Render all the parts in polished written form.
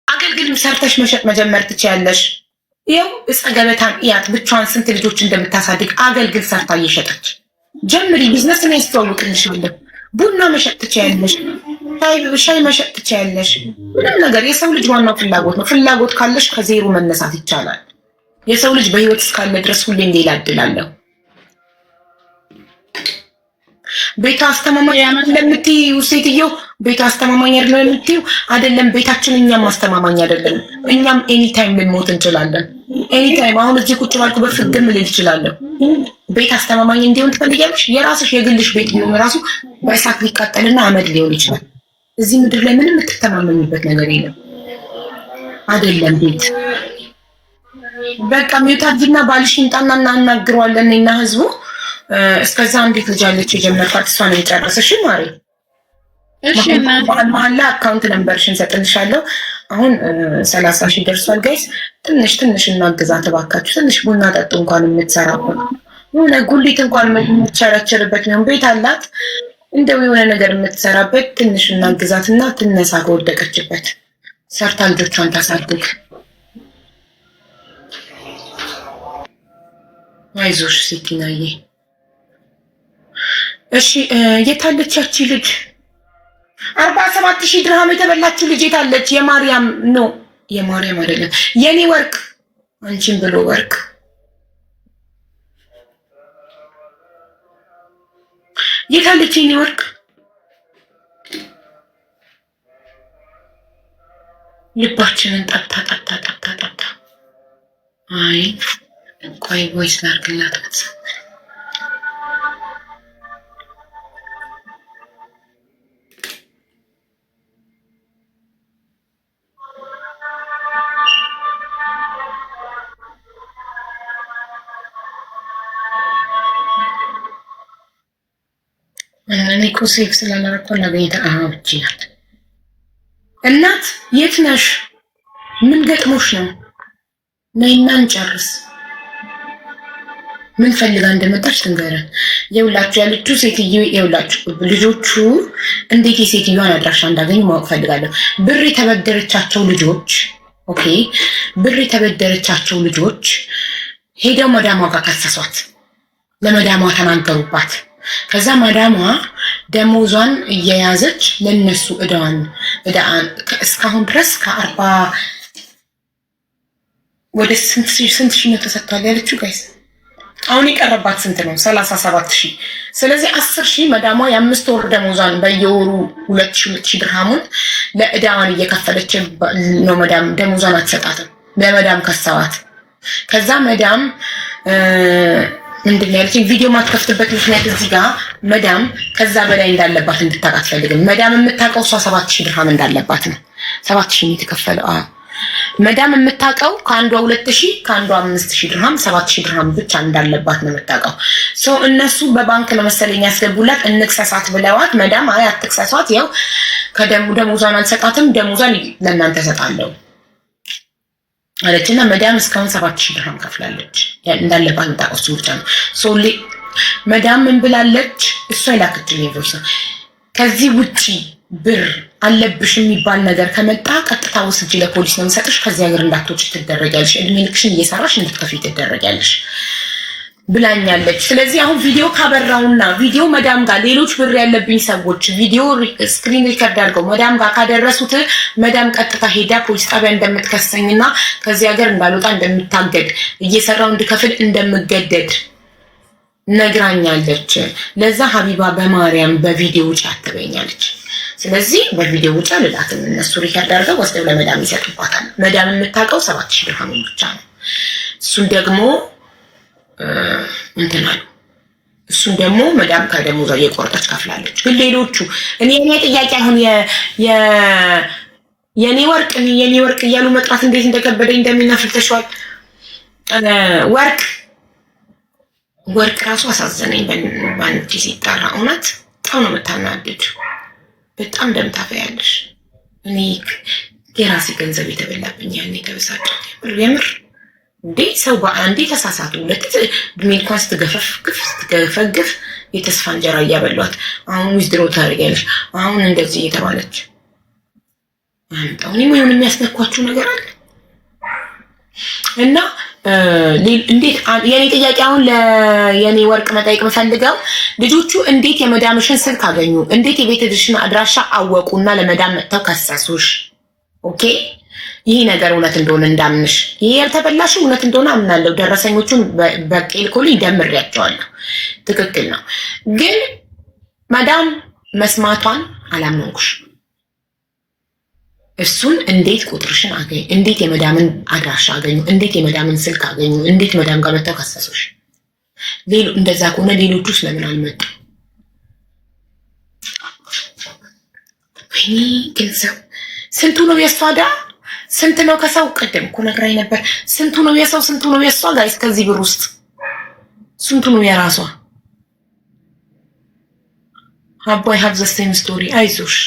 አገልግልም ሰርተሽ መሸጥ መጀመር ትችያለሽ። ይኸው እፀ ገበታን እያት ብቻዋን ስንት ልጆች እንደምታሳድግ አገልግል ሰርታ እየሸጠች ጀምሪ። ቢዝነስ ነው ያስተዋውቅልሻለሁ። ቡና መሸጥ ትችያለሽ። ሻይ መሸጥ ትችያለሽ። ምንም ነገር የሰው ልጅ ዋናው ፍላጎት ነው። ፍላጎት ካለሽ ከዜሮ መነሳት ይቻላል። የሰው ልጅ በህይወት እስካለ ድረስ ሁሌም ሌላ እድል አለው። ቤቱ አስተማማኝ ለምትይው ሴትዮ ቤቱ አስተማማኝ አይደለም የምትይው አይደለም። ቤታችን እኛም አስተማማኝ አይደለም። እኛም ኤኒታይም ልንሞት እንችላለን። ኤኒታይም አሁን እዚህ ቁጭ ባልኩበት ፍግም ልል እችላለሁ። ቤት አስተማማኝ እንዲሆን ትፈልጊያለሽ? የራስሽ የግልሽ ቤት ቢሆን ራሱ በእሳት ሊቃጠልና አመድ ሊሆን ይችላል። እዚህ ምድር ላይ ምንም የምትተማመኝበት ነገር የለም። አይደለም ቤት በቃ ሚውታጅና ባልሽ ይምጣና እናናግረዋለን እና ህዝቡ እስከዛ እንዴት ልጃለች የጀመርኳት እሷን የጨረሰሽ ማሪ። እሺ መሀል ላይ አካውንት ነምበርሽን ሰጥልሻለሁ። አሁን 30,000 ደርሷል ጋይስ። ትንሽ እናግዛት እባካችሁ። ትንሽ ቡና ጠጡ እንኳን የምትሰራ የሆነ ጉሊት እንኳን የምትቸረችርበት ነው። ቤት አላት እንደው የሆነ ነገር የምትሰራበት ትንሽ እናግዛትና ትነሳ ከወደቀችበት ሰርታ ልጆቿን ታሳድግ። አይዞሽ ሲቲናዬ። እሺ የታለች ያቺ ልጅ 47,000 ድርሃም የተበላችው ልጅ የታለች? የማርያም ነው የማርያም አይደለም የኔ ወርቅ አንቺን ብሎ ወርቅ የታለች የኔ ወርቅ? ልባችንን ጠብታ አይ ቆይ ቮይስ ላድርግላት። እኔ እኮ ሴፍ ስላላረኩ ላገኝታ አውጪ ናት። እናት የት ነሽ? ምን ገጥሞሽ ነው? ነይና እንጨርስ። ምን ፈልጋ እንደመጣች ትንገረን። የውላችሁ ያለችው ሴትዮ የውላችሁ ልጆቹ እንዴት የሴትዮዋን አድራሻ እንዳገኙ ማወቅ ፈልጋለሁ። ብር የተበደረቻቸው ልጆች ኦኬ፣ ብር የተበደረቻቸው ልጆች ሄደው መዳሟ ጋር ከሰሷት። ለመዳሟ ተናገሩባት። ከዛ መዳሟ ደሞዟን እየያዘች ለነሱ እዳን እስካሁን ድረስ ከ40 ወደ ስንት ሺህ ነው ተሰጥቷል ያለችው ጋይስ? አሁን የቀረባት ስንት ነው? 37,000። ስለዚህ 10,000 መዳሟ የ5 ወር ደሞዟን በየወሩ 2,000 ድርሃሙን ለእዳዋን እየከፈለች ነው። መዳም ደሞዟን አትሰጣትም። ለመዳም ከሰዋት። ከዛ መዳም ምንድን ነው ያለችኝ? ቪዲዮ ማትከፍትበት ምክንያት እዚህ ጋር መዳም ከዛ በላይ እንዳለባት እንድታውቅ አትፈልግም። መዳም የምታውቀው እሷ 7,000 ድርሃም እንዳለባት ነው። 7,000 የተከፈለው መዳም የምታውቀው ከአንዷ 2,000 ከአንዷ 5,000 ድርሃም 7,000 ድርሃም ብቻ እንዳለባት ነው የምታውቀው። ሰው እነሱ በባንክ ነው መሰለኝ ያስገቡላት። እንክሰሳት ብለዋት መዳም አይ አትክሰሷት፣ ያው ደሞዟን አልሰጣትም፣ ደሞዟን ለእናንተ ሰጣለሁ አለችና መዳም እስካሁን 7,000 ድርሃም ከፍላለች። እንዳለባት የምታውቀው እሱ ብቻ ነው። ሶሊ መዳም ምን ብላለች? እሷ የላከችኝ ቮይስ ነው። ከዚህ ውጪ ብር አለብሽ የሚባል ነገር ከመጣ ቀጥታ ወስጄ ለፖሊስ ነው የምሰጥሽ። ከዚህ ሀገር እንዳትወጪ ትደረጊያለሽ። እድሜ ልክሽን እየሰራሽ እንድትከፍይ ትደረጊያለሽ ብላኛለች። ስለዚህ አሁን ቪዲዮ ካበራውና ቪዲዮ መዳም ጋር ሌሎች ብር ያለብኝ ሰዎች ቪዲዮ ስክሪን ሪከርድ አድርገው መዳም ጋር ካደረሱት መዳም ቀጥታ ሄዳ ፖሊስ ጣቢያ እንደምትከሰኝና ከዚህ ሀገር እንዳልወጣ እንደምታገድ እየሰራው እንድከፍል እንደምገደድ ነግራኛለች። ለዛ ሀቢባ በማርያም በቪዲዮ ውጭ አትበኛለች። ስለዚህ በቪዲዮ ውጭ ልላትም እነሱ ሪከርድ አድርገው ወስደው ለመዳም ይሰጡባታል። መዳም የምታውቀው 7,000 ድርሃም ብቻ ነው። እሱን ደግሞ እንትናል እሱን ደግሞ መዳም ከደሞዟ እየቆረጠች ከፍላለች። ግን ሌሎቹ እኔ ጥያቄ አሁን የኔ ወርቅ እያሉ መጥራት እንዴት እንደከበደኝ እንደሚናፍቅ ተሽዋል። ወርቅ ራሱ አሳዘነኝ። ባንቺ ሲጠራ እውነት በጣም ነው የምታናድድ። በጣም ደምታፈያለሽ። እኔ የራሴ ገንዘብ የተበላብኝ ያኔ ተበሳጨት የምር እንዴ ሰው በአንዴ ተሳሳቱ። ሁለት እድሜ እንኳን ስትገፈግፍ የተስፋ እንጀራ እያበሏት አሁን ዊዝድሮ ታደርጊያለሽ። አሁን እንደዚህ እየተባለች አንተው ምን የሚያስነኳችሁ ነገር አለ? እና እንዴት የኔ ጥያቄ አሁን የኔ ወርቅ መጠየቅ የምፈልገው ልጆቹ እንዴት የመዳምሽን ስልክ አገኙ? እንዴት የቤትሽን አድራሻ አወቁና ለመዳም መጥተው ከሰሱሽ? ኦኬ ይሄ ነገር እውነት እንደሆነ እንዳምንሽ፣ ይሄ ያልተበላሽ እውነት እንደሆነ አምናለሁ። ደረሰኞቹን በቄልኮሊ ደምሬያቸዋለሁ። ትክክል ነው። ግን መዳም መስማቷን አላመንኩሽ። እሱን እንዴት ቁጥርሽን አገኙ? እንዴት የመዳምን አድራሻ አገኙ? እንዴት የመዳምን ስልክ አገኙ? እንዴት መዳም ጋር መጥተው ከሰሱሽ? እንደዛ ከሆነ ሌሎቹስ ለምን አልመጡ? ወይኔ ገንዘብ ስንቱ ነው የእሷ ዕዳ? ስንት ነው ከሰው? ቅድም እኮ ነግራኝ ነበር። ስንቱ ነው የሰው? ስንቱ ነው የእሷ? ጋይስ ከዚህ ብር ውስጥ ስንቱ ነው የራሷ? አባይ ሀብ ዘ ሴም ስቶሪ። አይዞሽ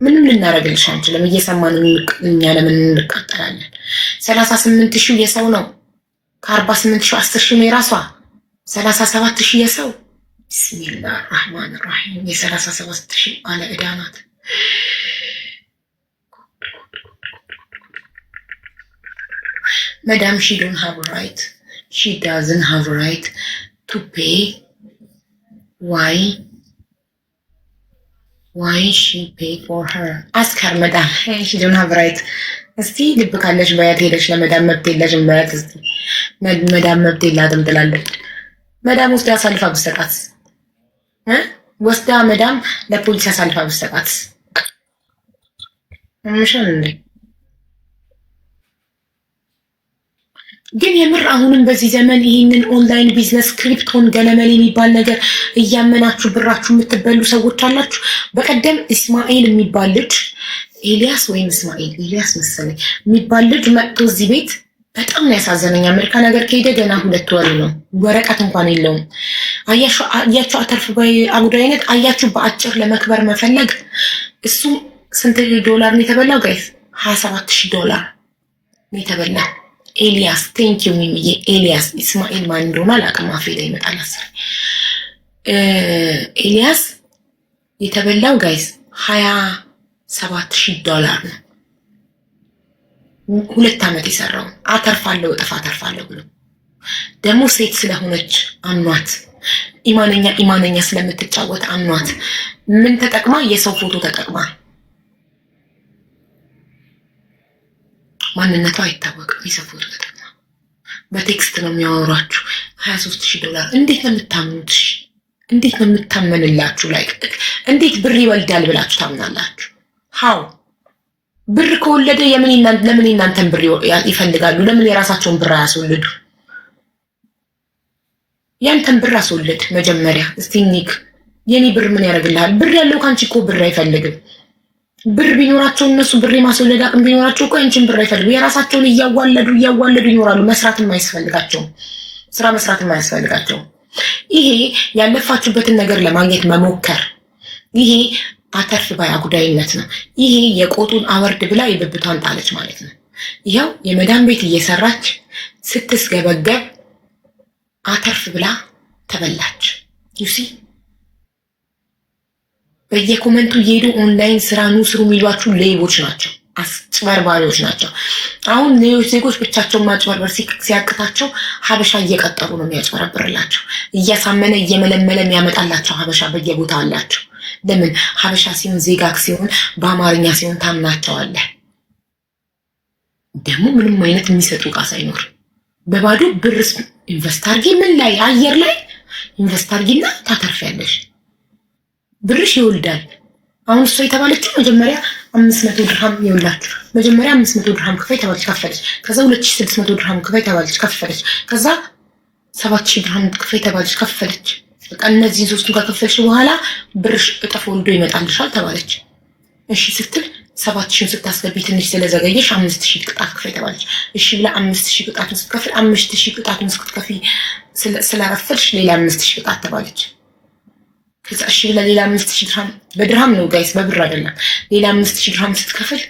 ምንም ልናረግልሽ አንችልም። እየሰማን እኛ ለምን እንቃጠላለን? 38,000 የሰው ነው። ከ48,000 10,000 ነው የራሷ። 37,000 የሰው። ቢስሚላህ ራህማን ራሂም። የ37,000 ባለ ዕዳ ናት። Madam, she don't have a right. She doesn't have a right to pay. Why she pay for her? Ask her, madam. She don't have a right. እስቲ ልብ ካለሽ በያት ሄደሽ ለመዳም መብት የለሽም በያት። እስቲ መዳም መብት የላትም ትላለች። መዳም ወስዳ አሳልፋ ብትሰጣት ወስዳ መዳም ለፖሊስ አሳልፋ ብትሰጣት ምንሽን እንዴ? ግን የምር አሁንም በዚህ ዘመን ይህንን ኦንላይን ቢዝነስ ክሪፕቶን ገለመል የሚባል ነገር እያመናችሁ ብራችሁ የምትበሉ ሰዎች አላችሁ። በቀደም እስማኤል የሚባል ልጅ ኤልያስ ወይም እስማኤል ኤልያስ መሰለኝ የሚባል ልጅ መጥቶ እዚህ ቤት በጣም ነው ያሳዘነኝ። አሜሪካ ነገር ከሄደ ገና 2 ወር ነው። ወረቀት እንኳን የለውም። አያችሁ አተርፍ ባይ አጉዳይ አይነት አያችሁ። በአጭር ለመክበር መፈለግ። እሱም ስንት ዶላር ነው የተበላው ጋይስ? $27,000 ነው የተበላው። ኤልያስ ቴንክ ዩ ሚሚዬ። ኤልያስ እስማኤል ማን እንደሆነ አላውቅም። አፌ ላይ ይመጣል አስር። ኤልያስ የተበላው ጋይስ $27,000 ነው። 2 ዓመት የሰራው አተርፋለሁ እጥፍ አተርፋለሁ ብሎ ደግሞ ሴት ስለሆነች አምኗት፣ ኢማነኛ ስለምትጫወት አምኗት። ምን ተጠቅማ? የሰው ፎቶ ተጠቅማ። ማንነቷ አይታወቅም። የሰው ፎቶ ተጠቅማ በቴክስት ነው የሚያወሯችሁ። $23,000 እንዴት ነው የምታምኑት? እንዴት ነው የምታመንላችሁ? ላይ እንዴት ብር ይወልዳል ብላችሁ ታምናላችሁ? ሃው ብር ከወለደ ለምን እናንተን ብር ይፈልጋሉ? ለምን የራሳቸውን ብር አያስወልዱ? ያንተን ብር አስወልድ መጀመሪያ። እስቲ ኒክ የኔ ብር ምን ያደርግልሃል? ብር ያለው ካንቺ እኮ ብር አይፈልግም። ብር ቢኖራቸው እነሱ ብር የማስወለድ አቅም ቢኖራቸው እኮ አንቺን ብር አይፈልጉ። የራሳቸውን እያዋለዱ ይኖራሉ። መስራትም አያስፈልጋቸውም። ስራ መስራትም አያስፈልጋቸውም። ይሄ ያለፋችሁበትን ነገር ለማግኘት መሞከር፣ ይሄ አተርፍ ባይ አጉዳይነት ነው። ይሄ የቆጡን አወርድ ብላ የብብቷን ጣለች ማለት ነው። ይኸው የመዳም ቤት እየሰራች ስትስገበገብ አተርፍ ብላ ተበላች። ዩሲ በየኮመንቱ እየሄዱ ኦንላይን ስራ ኑ ስሩ የሚሏችሁ ሌቦች ናቸው፣ አጭበርባሪዎች ናቸው። አሁን ሌሎች ዜጎች ብቻቸውን ማጭበርበር ሲያቅታቸው ሀበሻ እየቀጠሩ ነው የሚያጭበረብርላቸው። እያሳመነ እየመለመለ የሚያመጣላቸው ሀበሻ በየቦታ አላቸው። ለምን? ሀበሻ ሲሆን ዜጋክ ሲሆን በአማርኛ ሲሆን ታምናቸዋለህ። ደግሞ ምንም አይነት የሚሰጡ እቃ ሳይኖር በባዶ ብር ኢንቨስት አድርጊ። ምን ላይ? አየር ላይ ኢንቨስት አድርጊና ታተርፊያለሽ። ብርሽ ይወልዳል። አሁን እሷ የተባለችው መጀመሪያ 500 ድርሃም ይወላችሁ። መጀመሪያ 500 ድርሃም ክፈይ ተባለች፣ ከፈለች። ከዛ 2600 ድርሃም ክፈይ ተባለች፣ ከፈለች። ከዛ 7000 ድርሃም ክፈይ ተባለች፣ ከፈለች። በቃ እነዚህን ሶስቱን ከከፈልሽ በኋላ ብርሽ እጥፍ ወልዶ ይመጣልሻል ተባለች። እሺ ስትል 7000 ስታስገቢ ትንሽ ስለዘገየሽ 5000 ቅጣት ክፈይ ተባለች። እሺ ብላ 5000 ቅጣቱን ስትከፍል 5000 ቅጣቱን ስትከፊ ስለረፈልሽ ሌላ 5000 ቅጣት ተባለች። ከዛ እሺ ብላ ሌላ 5000 ድርሃም በድርሃም ነው ጋይስ፣ በብር አይደለም። ሌላ 5000 ድርሃም ስትከፍል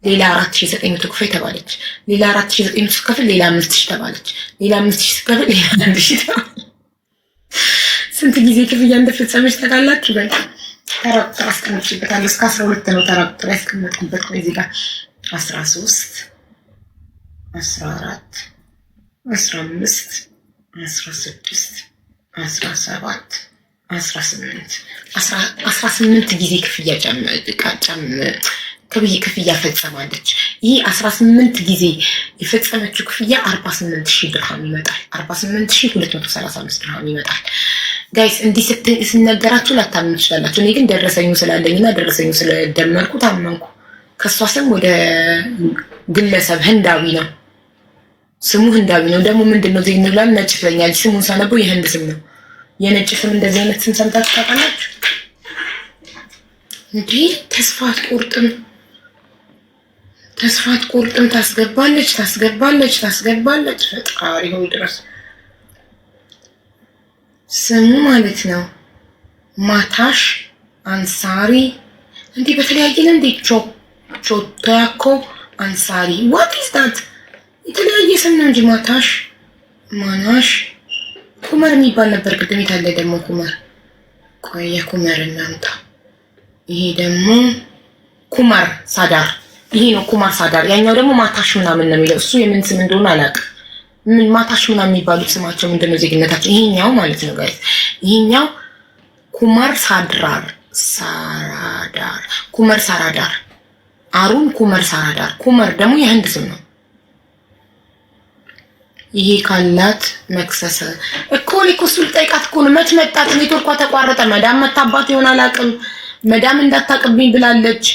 ሌላ 4900 ክፈይ ተባለች። ሌላ 4900 ስትከፍል ሌላ 5000 ተባለች። ሌላ 5000 ስትከፍል ሌላ 1000 ተባለች። ስንት ጊዜ ክፍያ እንደፈጸመች ታውቃላችሁ? ጋይስ ተራ ቁጥር አስቀምጪበታለሁ። እስከ 12 ነው ተራ ቁጥር ያስቀመጥኩበት። እዚህ ጋር 13 14 15 16 17 18 ጊዜ ክፍያ ፈጸማለች። ይህ 18 ጊዜ የፈጸመችው ክፍያ 48,000 ድርሃም ይመጣል። 48,235 ድርሃም ይመጣል። ጋይስ እንዲህ ስነገራችሁ ላታምኑ ትችላላችሁ። እኔ ግን ደረሰኙ ስላለኝና ደረሰኙ ስለደመርኩ ታመንኩ። ከእሷ ስም ወደ ግለሰብ ህንዳዊ ነው፣ ስሙ ህንዳዊ ነው። ደግሞ ምንድን ነው ዜግ ብላል ነጭ ትለኛለች። ስሙን ሳነበው የህንድ ስም ነው። የነጭ ስም እንደዚህ አይነት ስም ሰምታችሁ ታውቃላችሁ? እንዲህ ተስፋ አትቆርጥም፣ ተስፋ አትቆርጥም። ታስገባለች። ፈጣሪ ሆይ ድረስ ስሙ ማለት ነው ማታሽ አንሳሪ። እንዲህ በተለያየ ነው እንዴ? ቾታኮ አንሳሪ ዋት ኢዝ ዳት? የተለያየ ስም ነው እንጂ ማታሽ ማናሽ ኩመር የሚባል ነበር ቅድም። የታለ ደግሞ ኩመር? ቆይ የኩመር እናምጣ። ይሄ ደግሞ ኩመር ሳዳር። ይሄ ነው ኩማር ሳዳር። ያኛው ደግሞ ማታሽ ምናምን ነው የሚለው። እሱ የምን ስም እንደሆነ አላውቅም። ምን ማታሽ ምናምን የሚባሉት ስማቸው ምንድን ነው? ዜግነታቸው ይሄኛው ማለት ነው ጋይስ። ይሄኛው ኩማር ሳራዳር፣ ኩመር ሳራዳር፣ አሩን ኩመር ሳራዳር። ኩመር ደግሞ የህንድ ስም ነው። ይሄ ካላት መክሰሰ እኮ እሱ ልጠይቃት እኮ ነው። መች መጣች? ኔትወርኳ ተቋረጠ። መዳም መታባት ይሆን አላውቅም። መዳም እንዳታቅብኝ ብላለች።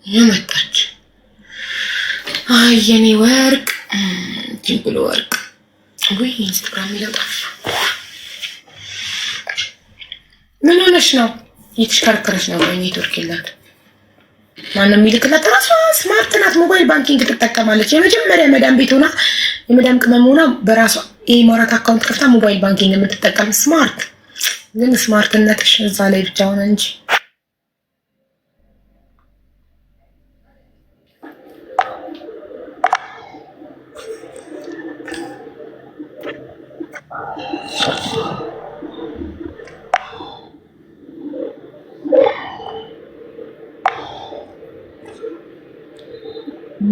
የመጣች አይ የኔ ወርቅ ጅምብሎ ወርቅ። ወይ ኢንስታግራም ይለጣል። ምን ሆነሽ ነው? እየተሽከረከረች ነው ወይ? ኔትወርክ የላት። ማነው የሚልክላት? ራሷ ስማርት ናት። ሞባይል ባንኪንግ ትጠቀማለች። የመጀመሪያ መዳም ቤት ሆና የመዳም ቅመም ሆና በራሷ የኢማራት አካውንት ከፍታ ሞባይል ባንኪንግ የምትጠቀም ስማርት። ግን ስማርትነትሽ እዛ ላይ ብቻ ሆነ እንጂ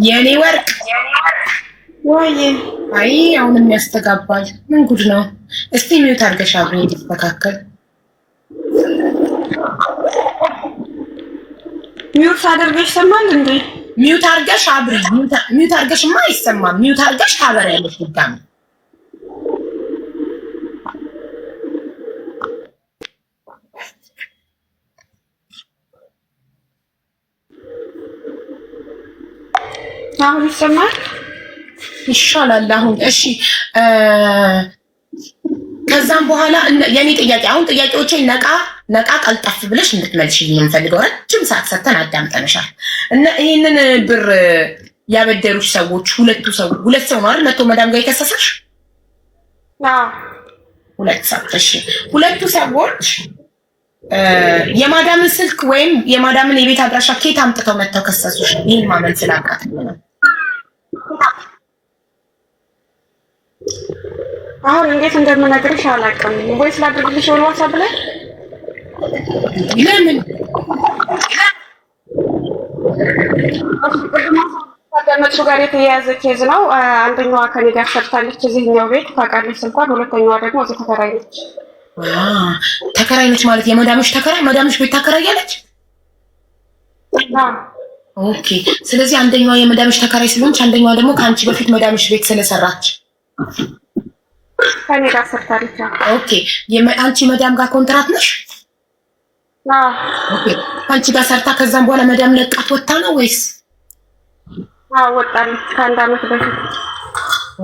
የኔ ወርቅ ወይ አይ አሁንም ያስተጋባል። ምን ጉድ ነው? እስቲ ሚውት አድርገሽ አብረን ይተካከል። ሚውት አድርገሽ ሰማል እንዴ? ሚውት አድርገሽ አብሪ። ሚውት አድርገሽማ አይሰማም። ሚውት አድርገሽ ታበሪያለሽ ድጋሚ። አሁን ይሰማል? ይሻላል አሁን። እሺ ከዛም በኋላ የኔ ጥያቄ አሁን ጥያቄዎቼ ነቃ ቀልጠፍ ብለሽ እንድትመልሽልኝ የምፈልገው ረጅም ሰዓት ሰተን አዳምጠንሻል። እና ይሄንን ብር ያበደሩሽ ሰዎች ሁለት ሰው ነው አይደል? መቶ መዳም ጋር የከሰሰሽ? አዎ ሁለት ሰው። እሺ ሁለቱ ሰዎች የማዳምን ስልክ ወይም የማዳምን የቤት አድራሻ ኬት አምጥተው መተው ከሰሱሽ? ይሄን ማመን ስላቃተኝ ነው። አሁን እንዴት እንደምነግርሽ አላውቅም። ቮይስ ላድርግልሽ ወደ ዋትስአፕ ላይ? ለምን ከመጥፎ ጋር የተያያዘ ኬዝ ነው። አንደኛዋ ከኔ ጋር ሰርታለች እዚህኛው ቤት ታውቃለች ስልኳን። ሁለተኛዋ ደግሞ እዚህ ተከራይነች። ተከራይነች ማለት የመዳምሽ ተከራይ? መዳምሽ ቤት ታከራያለች? ኦኬ። ስለዚህ አንደኛዋ የመዳምሽ ተከራይ ስለሆነች፣ አንደኛዋ ደግሞ ከአንቺ በፊት መዳምሽ ቤት ስለሰራች ከኔ ጋር ሰርታለች። ኦኬ። አንቺ መዳም ጋር ኮንትራት ነሽ? ኦኬ። አንቺ ጋር ሰርታ ከዛም በኋላ መዳም ለቃት ወጣ ነው ወይስ? ወጣለች ከአንድ አመት በፊት።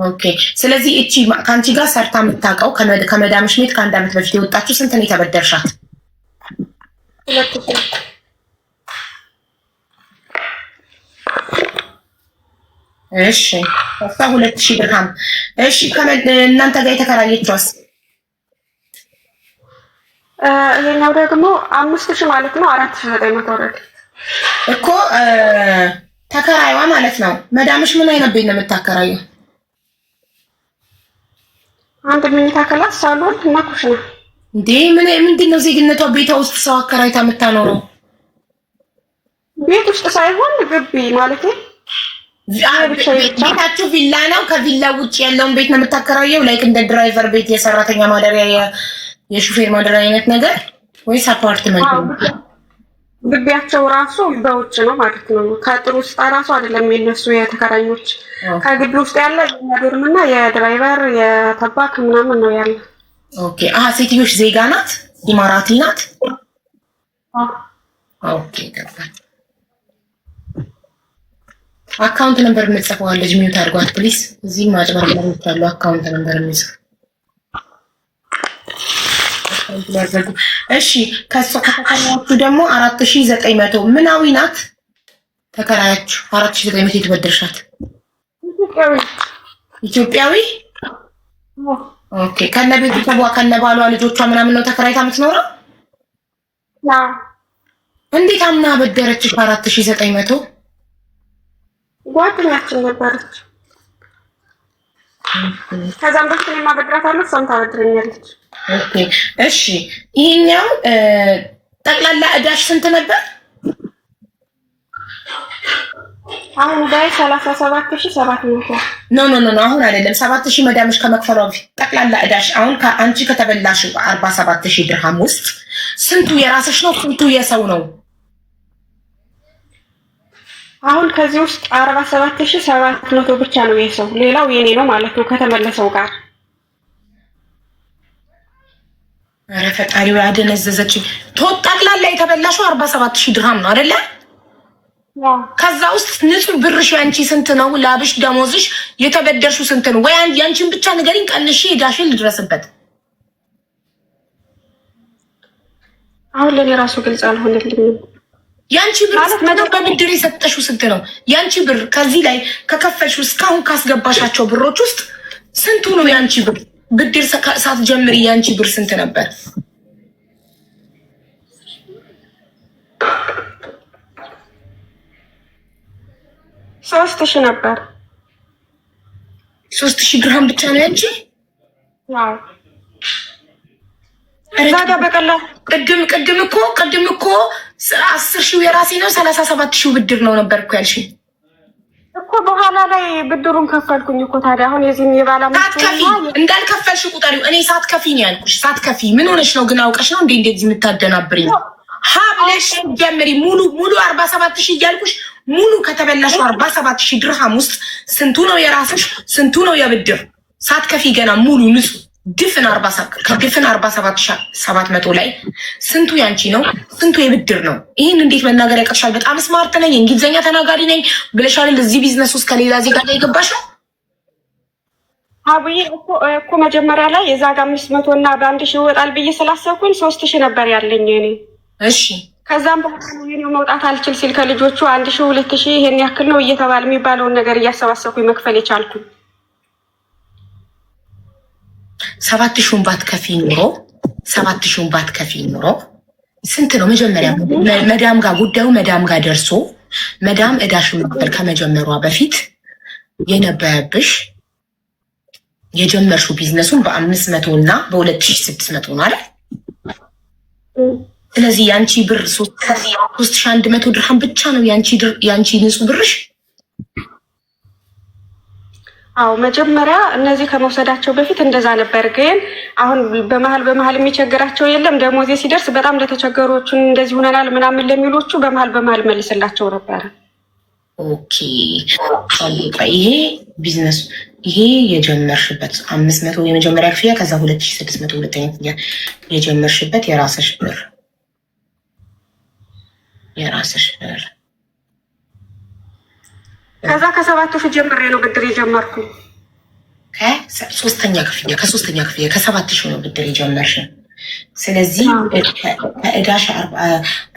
ኦኬ። ስለዚህ እቺ ከአንቺ ጋር ሰርታ የምታውቀው ከመዳምሽ ቤት ከአንድ አመት በፊት የወጣችው ስንት ነው የተበደርሻት? 2000። እሺ እሷ 2000 ድርሃም። እሺ እናንተ ጋር የተከራየችዋስ? ይሄኛው ደግሞ 5000 ማለት ነው። 4900 ወረደ እኮ ተከራይዋ ማለት ነው። መዳምሽ ምን አይነት ቤት ነው የምታከራየው? አንድ መኝታ ክላስ፣ ሳሎን እና ኩሽና። እንዴ ምንድን ነው ዜግነቷ? ቤቷ ውስጥ ሰው አከራይታ የምታኖረው? ቤት ውስጥ ሳይሆን ግቢ ማለት ነው። ቤታችሁ ቪላ ነው? ከቪላ ውጭ ያለውን ቤት ነው የምታከራየው? ላይክ እንደ ድራይቨር ቤት፣ የሰራተኛ ማደሪያ፣ የሹፌር ማደሪያ አይነት ነገር ወይስ አፓርትመንት ነው? ግቢያቸው ራሱ በውጭ ነው ማለት ነው። ከጥሩ ውስጥ ራሱ አይደለም የነሱ የተከራኞች። ከግቢ ውስጥ ያለ የዶርምና የድራይቨር የተባክ ምናምን ነው ያለ። ኦኬ። ሴትዮሽ ዜጋ ናት? ኢማራቲ ናት? ኦኬ ገባኝ። አካውንት ነምበር የምትጽፈዋለች ሚውት አድርጓት ፕሊዝ። እዚህ ማጭበርበሮች ያሉ አካውንት ነምበር የሚጽፍ እሺ። ከተከራያችሁ ደግሞ 4900 ምናዊ ናት ተከራያችሁ? 4900 የተበደርሻት ኢትዮጵያዊ? ኦኬ። ከነ ቤተሰቧ ከነ ባሏ ልጆቿ ምናምን ነው ተከራይታ የምትኖረው? እንዴት አምና በደረችሽ 4900? ጓደኛችን ነበረች። ከዛም በፊት እኔ ማበድራታለሁ፣ እሷም ታበድረኛለች። ኦኬ እሺ። ይሄኛው ጠቅላላ እዳሽ ስንት ነበር? አሁን ላይ 37700። ኖ አሁን አይደለም 7000 መዳምሽ ከመክፈሏ በፊት ጠቅላላ እዳሽ አሁን ከአንቺ ከተበላሽ 47000 ድርሃም ውስጥ ስንቱ የራስሽ ነው? ስንቱ የሰው ነው? አሁን ከዚህ ውስጥ 47700 ብቻ ነው የሰው፣ ሌላው የኔ ነው ማለት ነው ከተመለሰው ጋር። ኧረ ፈጣሪው ያደነዘዘችኝ። ጠቅላላ የተበላሽው 47000 ድርሃም ነው አይደለ? ከዛ ውስጥ ንጹህ ብርሽ ያንቺ ስንት ነው? ላብሽ ደሞዝሽ የተበደርሽው ስንት ነው? ወይ ያንቺን ብቻ ንገሪኝ፣ ቀንሼ ዳሽን ልድረስበት። አሁን ለኔ ራሱ ግልጽ አልሆነልኝም። ያንቺ ብር ማለት በብድር የሰጠሽው ስንት ነው? ያንቺ ብር ከዚህ ላይ ከከፈልሽው እስካሁን ካስገባሻቸው ብሮች ውስጥ ስንቱ ነው ያንቺ ብር? ብድር ሳትጀምሪ ያንቺ ብር ስንት ነበር? 3000 ነበር። 3000 ድርሃም ብቻ ነው ያንቺ? አዎ። እዛጋ በቀላል ቅድም እኮ 10000 የራሴ ነው 37000 ብድር ነው ነበር እኮ ያልሽኝ እኮ። በኋላ ላይ ብድሩን ከፈልኩኝ እኮ። ታዲያ አሁን የዚህን የባላ ሳትከፊ እንዳልከፈልሽ ቁጠሪው። እኔ ሳትከፊ ነው ያልኩሽ። ሳትከፊ ምን ሆነሽ ነው ግን? አውቀሽ ነው እንዴ እንደዚህ የምታደናብሪኝ? ሀብለሽ ጀምሪ። ሙሉ 47000 እያልኩሽ ሙሉ ከተበላሽው 47000 ድርሃም ውስጥ ስንቱ ነው የራስሽ? ስንቱ ነው የብድር? ሳትከፊ ገና ሙሉ ንጹህ ድፍን 47700 ላይ ስንቱ ያንቺ ነው? ስንቱ የብድር ነው? ይህን እንዴት መናገር ያቀርሻል? በጣም ስማርት ነኝ፣ እንግሊዝኛ ተናጋሪ ነኝ ብለሻል። እዚህ ቢዝነስ ውስጥ ከሌላ ዜጋ ላይ የገባሽ ነው። አብዬ እኮ መጀመሪያ ላይ የዛ ጋር 500 እና በ1000 ይወጣል ብዬ ስላሰብኩኝ 3000 ነበር ያለኝ እኔ። እሺ ከዛም በኋላ ነው መውጣት አልችል ሲል ከልጆቹ 1000 2000 ይሄን ያክል ነው እየተባለ የሚባለውን ነገር እያሰባሰብኩኝ መክፈል የቻልኩኝ። 7000 ባትከፊ ኑሮ ስንት ነው? መጀመሪያ መዳም ጋር ጉዳዩ መዳም ጋር ደርሶ መዳም እዳሽን መክፈል ከመጀመሯ በፊት የነበረብሽ የጀመርሽው ቢዝነሱን በ500 እና በ2600 ነው አይደል? ስለዚህ ያንቺ ብር 3100 ድርሃም ብቻ ነው ያንቺ ንጹህ ብርሽ። አዎ መጀመሪያ እነዚህ ከመውሰዳቸው በፊት እንደዛ ነበር። ግን አሁን በመሀል የሚቸግራቸው የለም። ደሞዜ ሲደርስ በጣም ለተቸገሮቹን እንደዚህ ሆነናል ምናምን ለሚሎቹ በመሀል መልስላቸው ነበር። ኦኬ ይሄ ቢዝነስ ይሄ የጀመርሽበት 500 የመጀመሪያ ክፍያ፣ ከዛ 2600 ሁለተኛ ክፍያ የጀመርሽበት የራስሽ ብር ከዛ ከ7000 ጀምሬ ነው ብድር የጀመርኩ። ከሶስተኛ ክፍያ ከ7000 ነው ብድር የጀመርሽ። ስለዚህ ከእዳሽ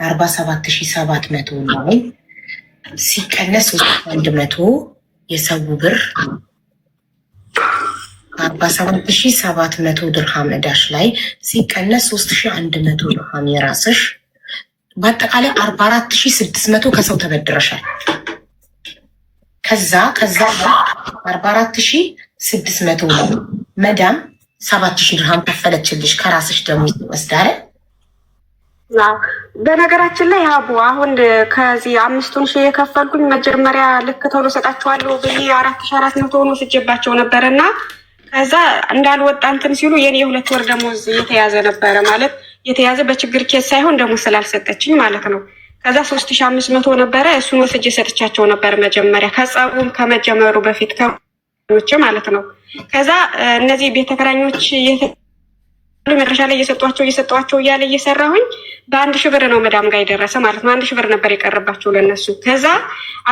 47700 ነው ሲቀነስ 3100 የሰው ብር 47700 ድርሃም እዳሽ ላይ ሲቀነስ 3100 ድርሃም የራስሽ፣ በአጠቃላይ 44600 ከሰው ተበድረሻል። ከዛ 44600 ነው መዳም 7,000 ድርሃም ከፈለችልሽ ከራስሽ ደግሞ ወስዳረ። በነገራችን ላይ ሀቡ አሁን ከዚህ 5,000 የከፈልኩኝ መጀመሪያ ልክ ቶሎ ሰጣችኋለሁ ብዬ 4,400 ሆኖ ስጀባቸው ነበረ እና ከዛ እንዳልወጣ እንትን ሲሉ የኔ የ2 ወር ደሞዝ የተያዘ ነበረ። ማለት የተያዘ በችግር ኬስ ሳይሆን ደሞዝ ስላልሰጠችኝ ማለት ነው። ከዛ 3,500 ነበረ እሱን ወስጄ ሰጥቻቸው ነበር መጀመሪያ ከጸቡም ከመጀመሩ በፊት ከሞች ማለት ነው። ከዛ እነዚህ ቤት ተከራኞች መድረሻ ላይ እየሰጧቸው እያለ እየሰራሁኝ በ1,000 ብር ነው መዳም ጋር የደረሰ ማለት ነው። 1,000 ብር ነበር የቀረባቸው ለነሱ። ከዛ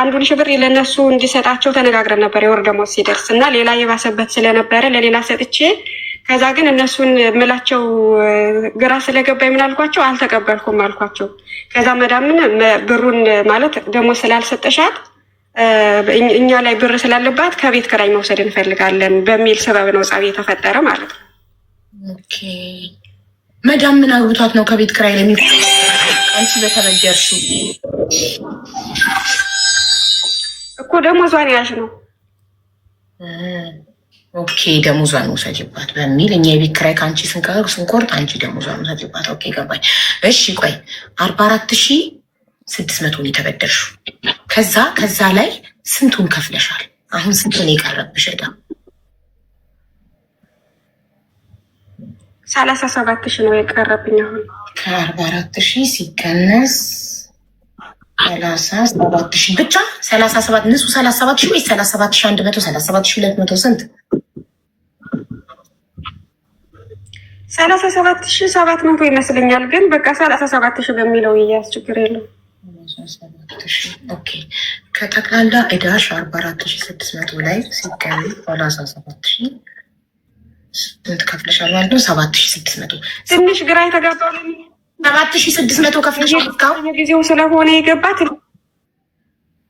1,000 ብር ለነሱ እንዲሰጣቸው ተነጋግረን ነበር የወር ደሞዝ ሲደርስ እና ሌላ የባሰበት ስለነበረ ለሌላ ሰጥቼ ከዛ ግን እነሱን ምላቸው ግራ ስለገባኝ ምን አልኳቸው፣ አልተቀበልኩም አልኳቸው። ከዛ መዳምን ብሩን ማለት ደሞዝ ስላልሰጠሻት እኛ ላይ ብር ስላለባት ከቤት ኪራይ መውሰድ እንፈልጋለን በሚል ሰበብ ነው ጸብ የተፈጠረ ማለት ነው። ኦኬ መዳም ምን አግብቷት ነው ከቤት ኪራይ አንቺ በተበደርሽው እኮ ደሞዟን ያዥ ነው። ኦኬ ደሞዟን ውሰጅባት በሚል እኛ የቤት ኪራይ ከአንቺ ስንቆርጥ አንቺ ደሞዟን ውሰጅባት። ኦኬ ገባኝ። እሺ ቆይ 44,600 የተበደርሽው ከዛ ላይ ስንቱን ከፍለሻል? አሁን ስንቱን የቀረብሽ ዕዳ? 37,000 ነው የቀረብኝ አሁን። ከ44,000 ሲቀነስ 37,000 ብቻ 37 ንሱ 37,000 ወይ 37,100 37,200 ስንት? 37,700 ይመስለኛል። ግን በቃ 37,000 በሚለው ይያዝ ችግር የለም። ኦኬ ከጠቅላላ ዕዳሽ 44,600 ላይ ሲቀነስ 37,000 ስንት ከፍለሻል ማለት ነው? 7,600 ትንሽ ግራ የተጋባው 7,600 ከፍለሻል። እስካሁን ጊዜው ስለሆነ የገባት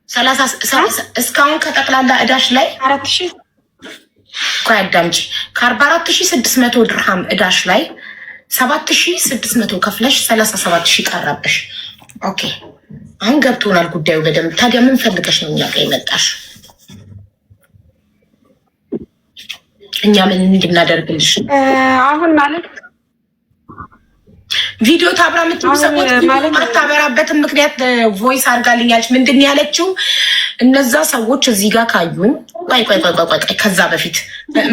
30 እስካሁን ከጠቅላላ ዕዳሽ ላይ 4,000 ቆይ አዳምጪ። ከ44,600 ድርሃም ዕዳሽ ላይ 7,600 ከፍለሽ 37,000 ቀረብሽ። ኦኬ አሁን ገብቶናል ጉዳዩ በደንብ። ታዲያ ምን ፈልገሽ ነው እኛ ጋር የመጣሽ? እኛ ምን እንድናደርግልሽ? አሁን ማለት ቪዲዮ ታብራ የምትሉ ሰዎች ማታበራበትን ምክንያት ቮይስ አድርጋልኛለች። ምንድን ያለችው? እነዛ ሰዎች እዚህ ጋር ካዩኝ ቆይ ከዛ በፊት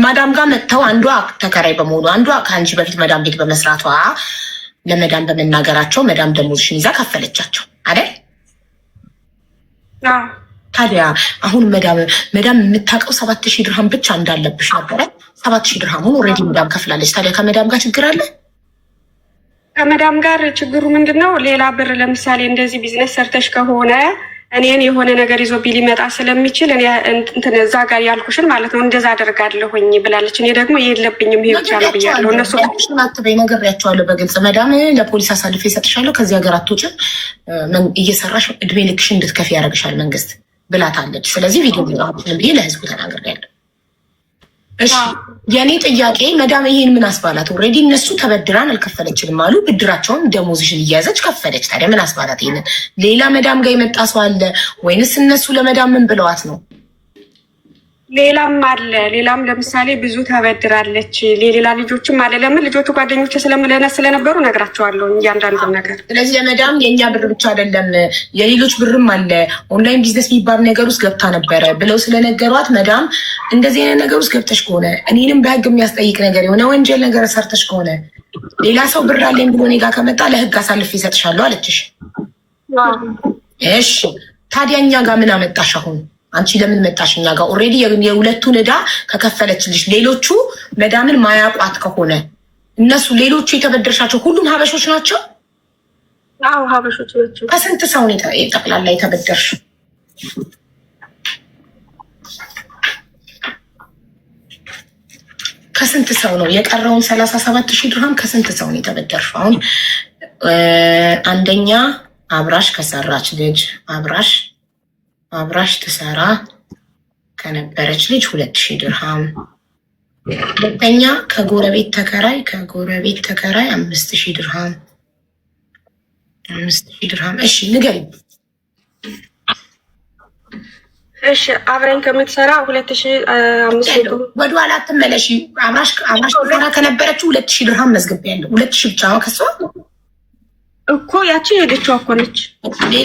ማዳም ጋር መጥተው አንዷ ተከራይ በመሆኑ አንዷ ከአንቺ በፊት መዳም ቤት በመስራቷ ለመዳም በመናገራቸው መዳም ደሞዝሽን ይዛ ከፈለቻቸው አይደል? ታዲያ አሁን መዳም የምታውቀው 7,000 ድርሃም ብቻ እንዳለብሽ ነበረ። 7,000 ድርሃሙን ኦልሬዲ መዳም ከፍላለች። ታዲያ ከመዳም ጋር ችግር አለ? ከመዳም ጋር ችግሩ ምንድን ነው? ሌላ ብር ለምሳሌ እንደዚህ ቢዝነስ ሰርተሽ ከሆነ እኔን የሆነ ነገር ይዞ ሊመጣ ስለሚችል እኔ እንትን እዛ ጋር ያልኩሽን ማለት ነው እንደዛ አደርጋለሁኝ ብላለች። እኔ ደግሞ የለብኝም ይሄ ብቻ ነው ብያለሁ። እነሱ አትበይ ነግሬያቸዋለሁ በግልጽ መዳም ለፖሊስ አሳልፌ እሰጥሻለሁ፣ ከዚህ ሀገር አትወጪም፣ እየሰራሽ እድሜ ልክሽ እንድትከፊ ያደርግሻል መንግስት ብላታለች። ስለዚህ ቪዲዮ ብዬ ለህዝቡ ተናግሬያለሁ። እሺ የኔ ጥያቄ መዳም ይሄን ምን አስባላት? ኦልሬዲ እነሱ ተበድራን አልከፈለችንም አሉ። ብድራቸውን ደሞዝሽን እያያዘች ከፈለች። ታዲያ ምን አስባላት? ይሄንን ሌላ መዳም ጋር የመጣ ሰው አለ ወይንስ እነሱ ለመዳም ምን ብለዋት ነው? ሌላም አለ። ሌላም ለምሳሌ ብዙ ተበድራለች። ሌላ ልጆችም አለ። ለምን ልጆቹ ጓደኞች ስለነበሩ ነግራቸዋለሁ እያንዳንዱ ነገር። ስለዚህ ለመዳም የእኛ ብር ብቻ አይደለም የሌሎች ብርም አለ፣ ኦንላይን ቢዝነስ የሚባል ነገር ውስጥ ገብታ ነበረ ብለው ስለነገሯት መዳም እንደዚህ አይነት ነገር ውስጥ ገብተሽ ከሆነ እኔንም በህግ የሚያስጠይቅ ነገር የሆነ ወንጀል ነገር ሰርተሽ ከሆነ ሌላ ሰው ብር አለኝ ብሎ እኔ ጋር ከመጣ ለህግ አሳልፌ ይሰጥሻለሁ አለችሽ። እሺ ታዲያ እኛ ጋር ምን አመጣሽ አሁን? አንቺ ለምን መጣሽ እኛ ጋር? ኦልሬዲ የሁለቱን ዕዳ ከከፈለችልሽ ሌሎቹ መዳምን ማያቋት ከሆነ እነሱ ሌሎቹ የተበደርሻቸው ሁሉም ሀበሾች ናቸው? አዎ ሀበሾች ናቸው። ከስንት ሰው ነው ጠቅላላ የተበደርሽ? ከስንት ሰው ነው የቀረውን 37,000 ድርሃም ከስንት ሰው ነው የተበደርሽ? አሁን አንደኛ አብራሽ ከሰራች ልጅ አብራሽ ትሰራ ከነበረች ልጅ 2,000 ድርሃም። ሁለተኛ ከጎረቤት ተከራይ 5,000 ድርሃም 5,000 ድርሃም። እሺ ንገሪኝ እሺ አብረን ከምትሰራ 2500 ወደኋላ አትመለሺ። አብራሽ ሰራ ከነበረችው 2000 ድርሃም መዝግቤያለሁ። 2000 ብቻ ነው ከሷ እኮ ያቺ ሄደችው እኮ ነች።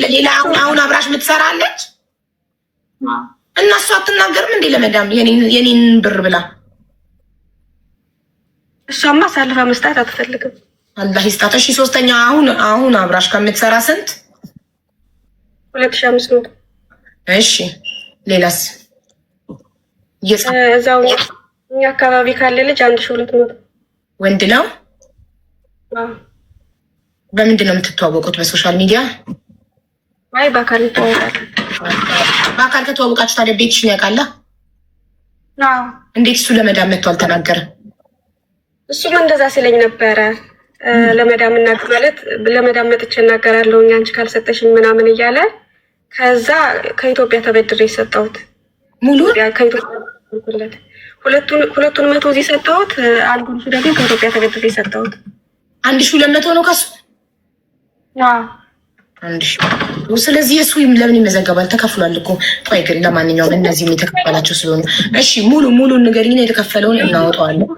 ሌላ አሁን አብራሽ የምትሰራለች እና እሷ አትናገርም እንዴ ለመዳም የኔን ብር ብላ? እሷማ አሳልፋ መስጠት አትፈልግም። አላህ ይስጣት። እሺ ሶስተኛ አሁን አብራሽ ከምትሰራ ስንት? 2500። እሺ ሌላስ? እዛው እኛ አካባቢ ካለ ልጅ 1200 ወንድ ነው። በምንድን ነው የምትተዋወቁት? በሶሻል ሚዲያ? አይ በአካል እንተዋወቃለን። በአካል ከተዋወቃችሁ ታዲያ ቤትሽን ያውቃላ? እንዴት እሱ ለመዳም መጥቶ አልተናገረም? እሱም እንደዛ ሲለኝ ነበረ። ለመዳም እናገር ማለት ለመዳም መጥቼ እናገራለሁ አንቺ ካልሰጠሽኝ ምናምን እያለ ከዛ ከኢትዮጵያ ተበድሬ የሰጠሁት ሙሉ ከኢትዮጵያ ሁለቱን 100 እዚህ ሰጠሁት። አንዱን ደግሞ ከኢትዮጵያ ተበድሬ የሰጠሁት 1200 ነው ከሱ። ስለዚህ እሱ ለምን ይመዘገባል? ተከፍሏል እኮ። ቆይ ግን ለማንኛውም እነዚህም የተከፈላቸው ስለሆኑ እሺ ሙሉ ንገሪኝ። የተከፈለውን እናወጣዋለን።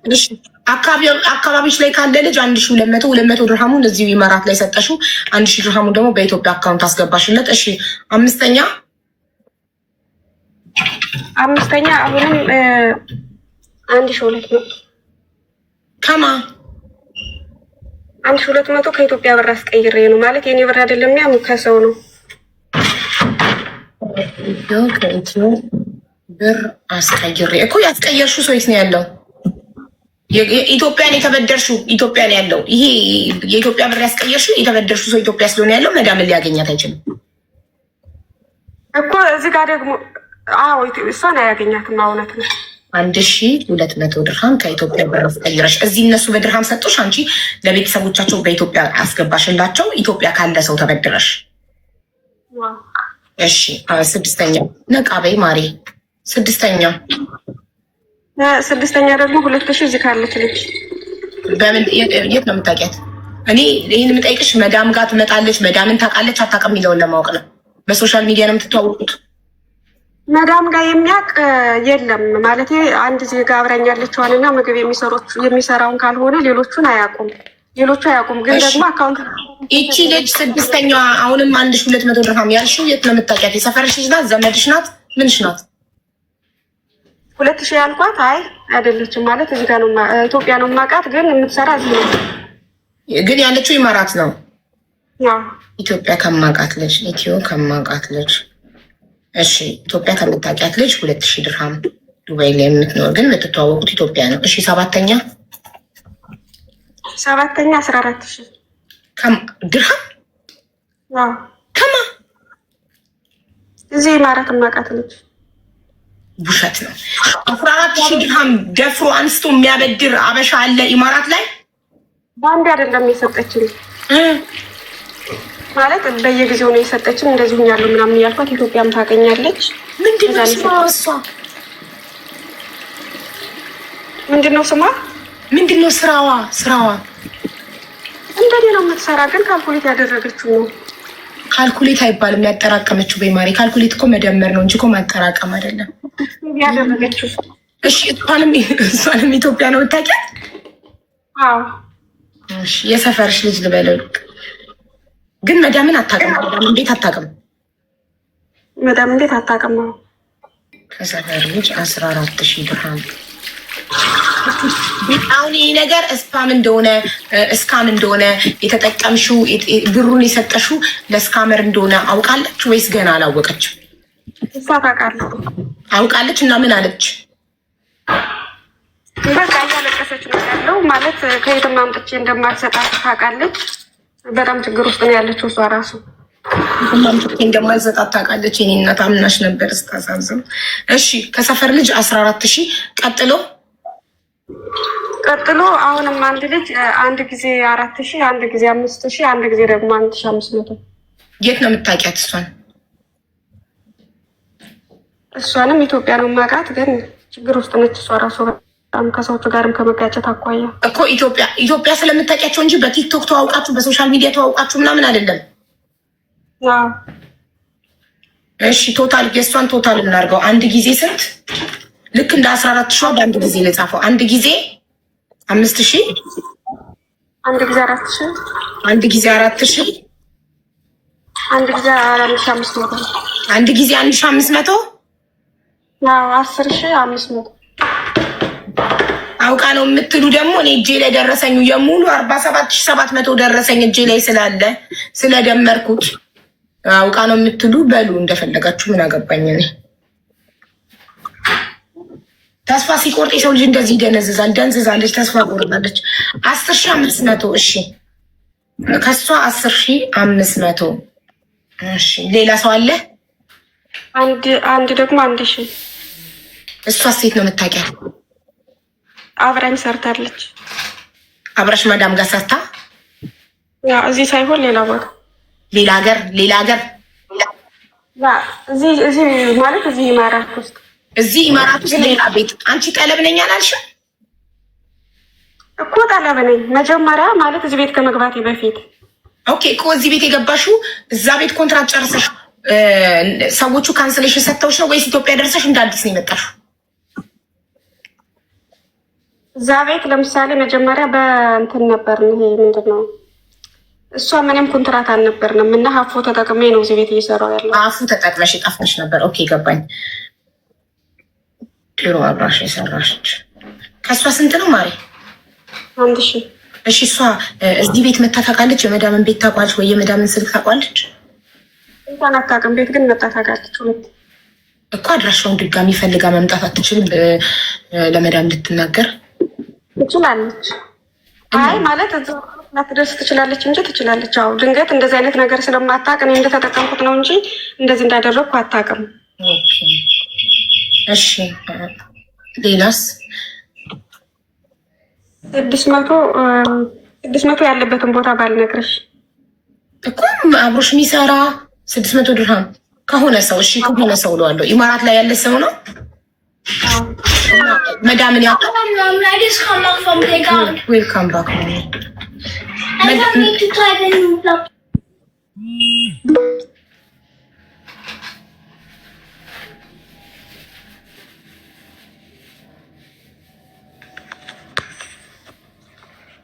እሺ አካባቢዎች ላይ ካለ ልጅ 1200 ድርሃሙን እዚሁ ኢማራት ላይ ሰጠሽው፣ 1000 ድርሃሙን ደግሞ በኢትዮጵያ አካውንት አስገባሽለት። እሺ አምስተኛ አሁንም 1200 ከማ 1200 ከኢትዮጵያ ብር አስቀይሬ ነው ማለት የኔ ብር አይደለም፣ ያም ከሰው ነው። ከኢትዮ ብር አስቀይሬ እኮ ያስቀየርሽው ሰው የት ነው ያለው? የኢትዮጵያን የተበደርሽው ኢትዮጵያ ነው ያለው። ይሄ የኢትዮጵያ ብር ያስቀየርሽው የተበደርሽው ሰው ኢትዮጵያ ስለሆነ ያለው መዳምን ሊያገኛት አይችልም እኮ። እዚህ ጋር ደግሞ እሷን አያገኛትም። እውነት ነው። 1200 ድርሃም ከኢትዮጵያ ብር አስቀይረሽ እዚህ እነሱ በድርሃም ሰጡሽ፣ አንቺ ለቤተሰቦቻቸው በኢትዮጵያ አስገባሽላቸው። ኢትዮጵያ ካለ ሰው ተበድረሽ። እሺ ስድስተኛ ነቃበይ ማሪ። ስድስተኛ ደግሞ 2000 እዚህ ካለች ልጅ በምን የት ነው የምታውቂያት? እኔ ይህን የምጠይቅሽ መዳም ጋር ትመጣለች፣ መዳምን ታውቃለች አታውቅም የሚለውን ለማወቅ ነው። በሶሻል ሚዲያ ነው የምትተዋወቁት? መዳም ጋር የሚያውቅ የለም ማለት አንድ ዜጋ አብራኝ ያለችዋንና ምግብ የሚሰራውን ካልሆነ ሌሎቹን አያውቁም። ግን ደግሞ አካውንት ይቺ ልጅ ስድስተኛዋ አሁንም 1200 ድርሃም ያልሽው የት ነው የምታውቂያት? የሰፈርሽ ልጅ ናት? ዘመድሽ ናት? ምንሽ ናት? 2000 ያልኳት አይ አይደለችም ማለት እዚህ ጋር ነው ኢትዮጵያ ነው የማውቃት፣ ግን የምትሰራ እዚህ ነው። ግን ያለችው ኢማራት ነው። ኢትዮጵያ ከማውቃት ልጅ እሺ ኢትዮጵያ ከምታውቂያት ልጅ 2000 ድርሃም ዱባይ ላይ የምትኖር ግን የምትተዋወቁት ኢትዮጵያ ነው። እሺ ሰባተኛ 14000 ድርሃም ከማ እዚህ ኢማራት የማውቃት ልጅ ውሸት ነው። 14000 ድርሃም ደፍሮ አንስቶ የሚያበድር አበሻ አለ ኢማራት ላይ? በአንድ አይደለም የሰጠችኝ ማለት በየጊዜው ነው የሰጠችኝ። እንደዚህ ሆኛለሁ ምናምን ያልኳት ኢትዮጵያም ታገኛለች። ምንድነው ስሟ? ምንድነው ስራዋ? እንደኔ ነው የምትሰራ፣ ግን ካልኩሌት ያደረገችው ነው። ካልኩሌት አይባልም፣ ያጠራቀመችው በማሪ። ካልኩሌት እኮ መደመር ነው እንጂ እኮ ማጠራቀም አይደለም። ያደረገችው እሺ እሷንም ኢትዮጵያ ነው የምታውቂያት? አዎ። እሺ የሰፈርሽ ልጅ ልበለው ግን መዳምን አታውቅም። መዳም እንዴት አታውቅም? ነው ከሰፈር ልጅ 14000 ድርሃም። አሁን ይህ ነገር ስፓም እንደሆነ እስካም እንደሆነ የተጠቀምሽው ብሩን የሰጠሽው ለስካመር እንደሆነ አውቃለች ወይስ ገና አላወቀችም? እሷ ታውቃለች። አውቃለች። እና ምን አለች? በቃ እያለቀሰች ነው ያለው ማለት ከየትም አምጥቼ እንደማልሰጣት ታውቃለች። በጣም ችግር ውስጥ ነው ያለችው እሷ ራሱ። እንደማልሰጣት ታውቃለች። የኔ እናት አምናሽ ነበር ስታሳዝም። እሺ ከሰፈር ልጅ 14000 ቀጥሎ አሁንም አንድ ልጅ አንድ ጊዜ 4000 አንድ ጊዜ 5000 አንድ ጊዜ ደግሞ 1500። የት ነው የምታውቂያት እሷን? እሷንም ኢትዮጵያ ነው የማውቃት፣ ግን ችግር ውስጥ ነች እሷ ራሱ በጣም ከሰዎቹ ጋርም ከመጋጨት አኳያ እኮ ኢትዮጵያ ስለምታውቂያቸው እንጂ በቲክቶክ ተዋውቃችሁ በሶሻል ሚዲያ ተዋውቃችሁ ምናምን አይደለም። እሺ ቶታል የእሷን ቶታል እናድርገው። አንድ ጊዜ ስንት? ልክ እንደ 14 ሺህ በአንድ ጊዜ ልጻፈው። አንድ ጊዜ 5000፣ አንድ ጊዜ 4000፣ አንድ ጊዜ 4000፣ አንድ ጊዜ 4500፣ አንድ ጊዜ 1500፣ 10500 አውቃ ነው የምትሉ ደግሞ እኔ እጄ ላይ ደረሰኝ የሙሉ 47700 ደረሰኝ እጄ ላይ ስላለ ስለደመርኩት አውቃ ነው የምትሉ በሉ እንደፈለጋችሁ። ምን አገባኝ እኔ። ተስፋ ሲቆርጥ የሰው ልጅ እንደዚህ ይደነዝዛል። ደንዝዛለች፣ ተስፋ ቆርጣለች። 10500 እሺ፣ ከሷ 10500 እሺ። ሌላ ሰው አለ? አንድ ደግሞ 1000። እሷ ሴት ነው የምታውቂያት? አብራኝ ሰርታለች። አብራሽ ማዳም ጋር ሰርታ? ያ እዚህ ሳይሆን ሌላ ቦታ፣ ሌላ ሀገር፣ ሌላ ሀገር። እዚህ ማለት እዚህ ኢማራት ውስጥ፣ እዚህ ኢማራት ውስጥ ሌላ ቤት። አንቺ ጠለብ ነኝ አላልሽም እኮ? ጠለብ ነኝ መጀመሪያ ማለት እዚህ ቤት ከመግባቴ በፊት። ኦኬ እኮ እዚህ ቤት የገባሽው እዛ ቤት ኮንትራት ጨርሰሽ ሰዎቹ ካንስሌሽን ሰጥተውሽ ነው ወይስ ኢትዮጵያ ደርሰሽ እንደ አዲስ ነው የመጣሽው? እዛ ቤት ለምሳሌ መጀመሪያ በእንትን ነበር። ይሄ ምንድን ነው እሷ ምንም ኮንትራት አልነበርንም እና ሀፎ ተጠቅሜ ነው እዚህ ቤት እየሰራው ያለው። አፉ ተጠቅመሽ የጣፍሽ ነበር። ኦኬ ገባኝ። ጥሩ አብራሽ የሰራሽ። ከእሷ ስንት ነው ማሪ? 1000። እሺ እሷ እዚህ ቤት መታ ታውቃለች? የመዳምን ቤት ታውቋለች ወይ? የመዳምን ስልክ ታውቋለች? እንኳን አታውቅም። ቤት ግን መጣ ታውቃለች። ሁለት እኮ አድራሻውን ድጋሚ ፈልጋ መምጣት አትችልም? ለመዳም ልትናገር ትችላለች። አይ ማለት እዛው ላትደርስ ትችላለች እንጂ ትችላለች። አዎ ድንገት እንደዚህ አይነት ነገር ስለማታውቅ እኔ እንደተጠቀምኩት ነው እንጂ እንደዚህ እንዳደረግኩ አታውቅም። እሺ ሌላስ? 600 ያለበትን ቦታ ባልነግርሽ እኮ አብሮሽ የሚሰራ 600 ድርሃም ከሆነ ሰው። እሺ ከሆነ ሰው እለዋለሁ። ኢማራት ላይ ያለ ሰው ነው። መዳምን ያውቃል። ዌልካም ባክ።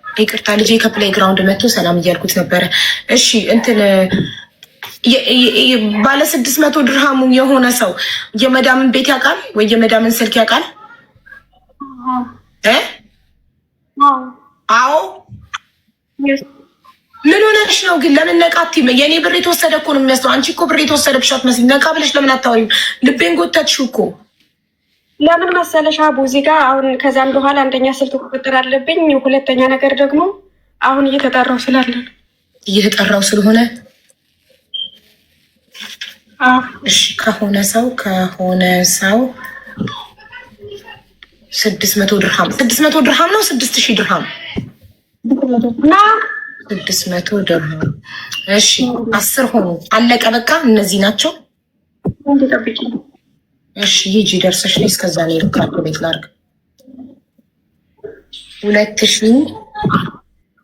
ይቅርታ ልጄ ከፕሌይ ግራውንድ መጥቶ ሰላም እያልኩት ነበረ። እሺ እንትን ባለ 600 ድርሃሙ የሆነ ሰው የመዳምን ቤት ያውቃል ወይ? የመዳምን ስልክ ያውቃል? አዎ። ምን ሆነሽ ነው ግን? ለምን ነቃት? የኔ ብር የተወሰደ እኮ ነው የሚያስለው። አንቺ እኮ ብር የተወሰደብሽ አትመስይም። ነቃ ብለሽ ለምን አታወሪም? ልቤን ጎተትሽው እኮ። ለምን መሰለሽ አቡ እዚህ ጋር አሁን ከዛም በኋላ አንደኛ ስልክ ቁጥጥር አለብኝ፣ ሁለተኛ ነገር ደግሞ አሁን እየተጠራው ስላለ እየተጠራው ስለሆነ እሺ ከሆነ ሰው 600 ድርሃም 600 ድርሃም ነው 6000 ድርሃም እና 600 ድርሃም። እሺ 10 ሆኑ። አለቀ በቃ እነዚህ ናቸው። እሺ ሂጂ ደርሰሽ ነው። እስከዛ ነው ልካርኩ ቤት ላርግ 2000